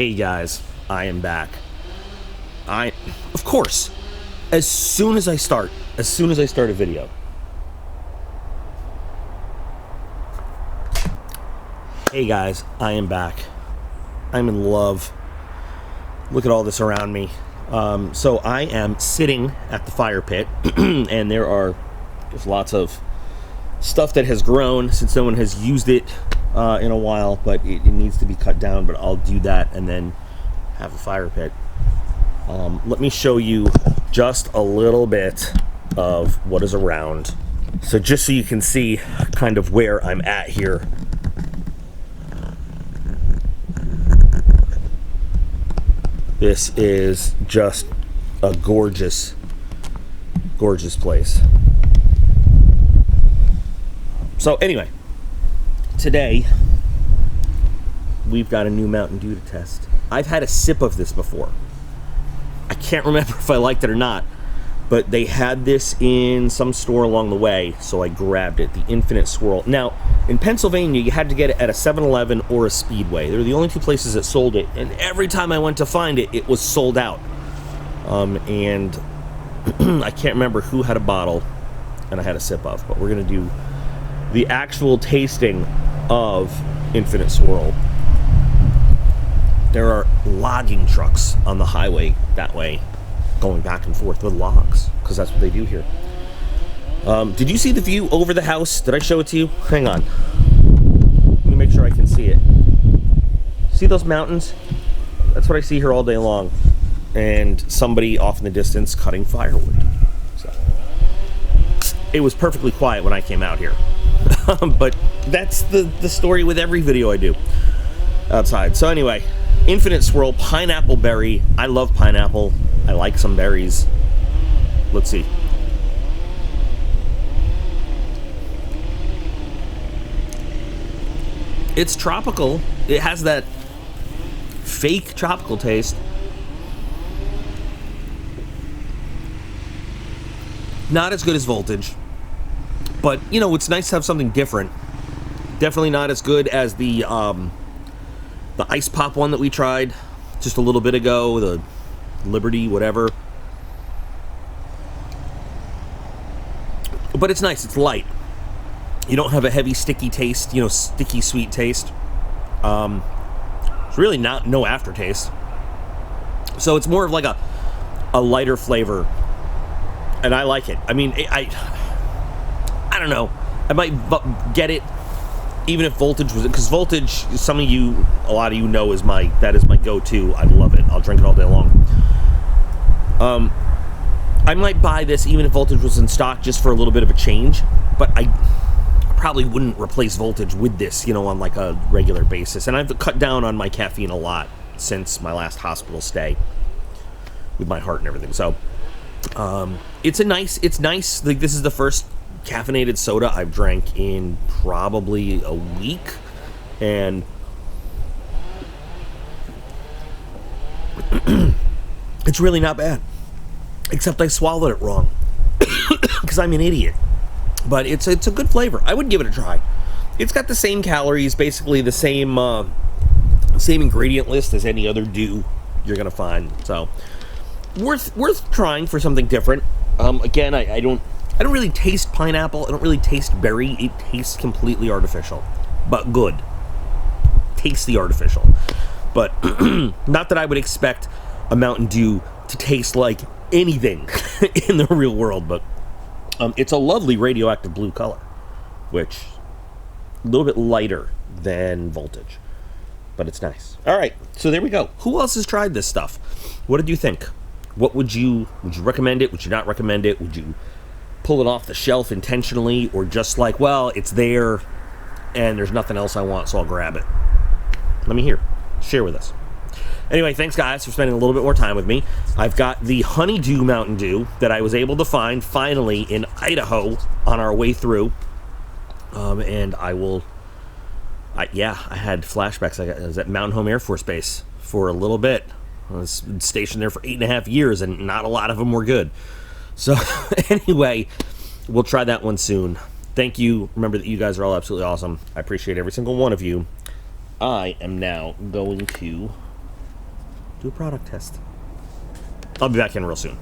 Hey guys, I am back. Of course, as soon as I start a video, hey guys, I am back. I'm in love. Look at all this around me. So I am sitting at the fire pit, and there's lots of stuff that has grown since no one has used it in a while, but it needs to be cut down. But I'll do that and then have a fire pit. Let me show you just a little bit of what is around. So just so you can see kind of where I'm at here. This is just a gorgeous, gorgeous place. So anyway, today we've got a new Mountain Dew to test. I've had a sip of this before. I can't remember if I liked it or not, but they had this in some store along the way, so I grabbed it, the Infinite Swirl. Now, in Pennsylvania, you had to get it at a 7-Eleven or a Speedway. They were the only two places that sold it, and every time I went to find it, it was sold out. And I can't remember who had a bottle and I had a sip of, but we're going to do the actual tasting of Infinite Swirl. There are logging trucks on the highway that way, going back and forth with logs, because that's what they do here. Did you see the view over the house? Did I show it to you? Hang on. Let me make sure I can see it. See those mountains? That's what I see here all day long. And somebody off in the distance cutting firewood. So, it was perfectly quiet when I came out here. But that's the story with every video I do outside. So anyway, Infinite Swirl, pineapple berry. I love pineapple. I like some berries. Let's see. It's tropical. It has that fake tropical taste. Not as good as Voltage, but you know, it's nice to have something different. Definitely not as good as the ice pop one that we tried just a little bit ago, the Liberty, whatever. But it's nice, it's light. You don't have a heavy, sticky taste, you know, sticky, sweet taste. It's really no aftertaste. So it's more of like a lighter flavor. And I like it. I mean, I don't know. I might get it even if Voltage was, because Voltage, a lot of you know, that is my go-to. I love it. I'll drink it all day long. I might buy this even if Voltage was in stock just for a little bit of a change, but I probably wouldn't replace Voltage with this, you know, on like a regular basis. And I've cut down on my caffeine a lot since my last hospital stay with my heart and everything. So it's nice. Like, this is the first caffeinated soda I've drank in probably a week, and it's really not bad, except I swallowed it wrong because I'm an idiot. But it's a good flavor. I would give it a try. It's got the same calories, basically the same ingredient list as any other Dew you're gonna find. So worth trying for something different. Again, I don't really taste pineapple. I don't really taste berry. It tastes completely artificial, but good. Tastes the artificial. But not that I would expect a Mountain Dew to taste like anything in the real world, but it's a lovely radioactive blue color, which a little bit lighter than Voltage, but it's nice. All right, so there we go. Who else has tried this stuff? What did you think? What would you recommend it? Would you not recommend it? Would you pull it off the shelf intentionally, or just like, well, it's there and there's nothing else I want, so I'll grab it? Let me hear. Share with us. Anyway, thanks guys for spending a little bit more time with me. I've got the Honeydew Mountain Dew that I was able to find finally in Idaho on our way through. And I had flashbacks. I was at Mountain Home Air Force Base for a little bit. I was stationed there for 8.5 years, and not a lot of them were good. So anyway, we'll try that one soon. Thank you. Remember that you guys are all absolutely awesome. I appreciate every single one of you. I am now going to Do a product test. I'll be back in real soon.